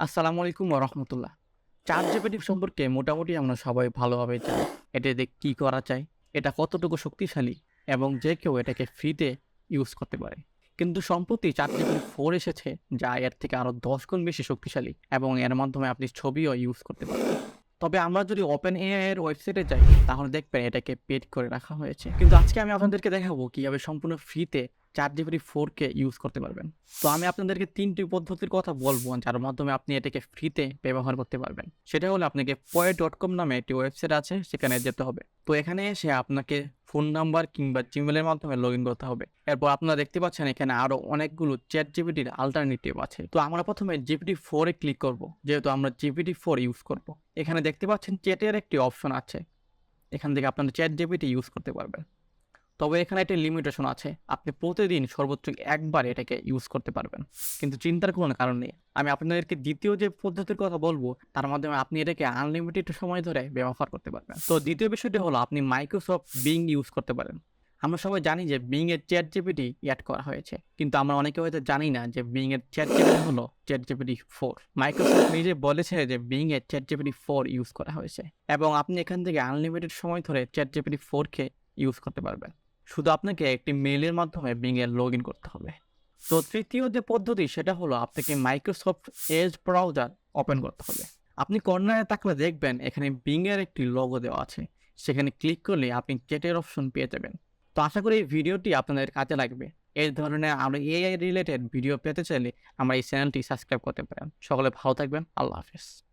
আসসালামু আলাইকুম ওয়া রাহমাতুল্লাহ। চ্যাট জিপিটি সম্পর্কে মোটামুটি আমরা সবাই ভালোভাবে জানি। এটা দিয়ে কি করা যায়, এটা কতটুকু শক্তিশালী এবং যে কেউ এটাকে ফ্রিতে ইউজ করতে পারে। কিন্তু সম্প্রতি চ্যাট জিপিটি 4 এসেছে যা এর থেকে আরো 10 গুণ বেশি শক্তিশালী এবং এর মাধ্যমে আপনি ছবিও ইউজ করতে পারবেন। তবে আমরা যদি ওপেন এআই এর ওয়েবসাইটে যাই তাহলে দেখবেন এটাকে পেইড করে রাখা হয়েছে। কিন্তু আজকে আমি আপনাদেরকে দেখাবো কিভাবে সম্পূর্ণ ফ্রিতে চ্যাট জিপিটি 4 কে ইউজ করতে পারবেন। তো আমি আপনাদেরকে ৩ টি পদ্ধতির কথা বলব যার মাধ্যমে আপনি এটাকে ফ্রিতে ব্যবহার করতে পারবেন। সেটা হলো আপনাকে poe.com নামে একটি ওয়েবসাইট আছে, সেখানে যেতে হবে। তো এখানে এসে আপনাকে ফোন নাম্বার কিংবা জিমেইলের মাধ্যমে লগইন করতে হবে। এরপর আপনারা দেখতে পাচ্ছেন এখানে আরো অনেকগুলো চ্যাট জিপিটির অল্টারনেটিভ আছে। তো আমরা প্রথমে জিপিটি 4 এ ক্লিক করব, যেহেতু আমরা জিপিটি 4 ইউজ করব। এখানে দেখতে পাচ্ছেন চ্যাটের একটি অপশন আছে। এখান থেকে আপনারা চ্যাট জিপিটি ইউজ করতে পারবেন। তবে এখানে একটা লিমিটেশন আছে। আপনি প্রতিদিন সর্বোচ্চ একবার এটাকে ইউজ করতে পারবেন। কিন্তু চিন্তার কোনো কারণ নেই। আমি আপনাদেরকে দ্বিতীয় যে পদ্ধতির কথা বলব, তার মাধ্যমে আপনি এটাকে আনলিমিটেড সময় ধরে ব্যবহার করতে পারবেন। তো দ্বিতীয় বিষয়টি হলো আপনি মাইক্রোসফট Bing ইউজ করতে পারেন। আমরা সবাই জানি যে Bing এর চ্যাট জিপিটি এড করা হয়েছে। কিন্তু আমরা অনেকে হয়তো জানি না যে Bing এর চ্যাট জিপিটি হলো চ্যাট জিপিটি 4। মাইক্রোসফট নিজে বলেছে যে Bing এর চ্যাট জিপিটি 4 ইউজ করা হয়েছে এবং আপনি এখান থেকে আনলিমিটেড সময় ধরে চ্যাট জিপিটি 4 কে ইউজ করতে পারবেন। শুধু আপনাকে একটি মেইলের মাধ্যমে Bing এ লগইন করতে হবে। তো তৃতীয় যে পদ্ধতি সেটা হলো আপনাকে মাইক্রোসফট এজ ব্রাউজার ওপেন করতে হবে। আপনি কর্নারে তাকলে দেখবেন এখানে Bing এর একটি লোগো দেওয়া আছে। সেখানে ক্লিক করলে আপনি চ্যাটের অপশন পেয়ে যাবেন। তো আশা করি এই ভিডিওটি আপনাদের কাজে লাগবে। এই ধরনের আরো এআই রিলেটেড ভিডিও পেতে চাইলে আমার এই চ্যানেলটি সাবস্ক্রাইব করতে পারেন। সকলে ভালো থাকবেন। আল্লাহ হাফেজ।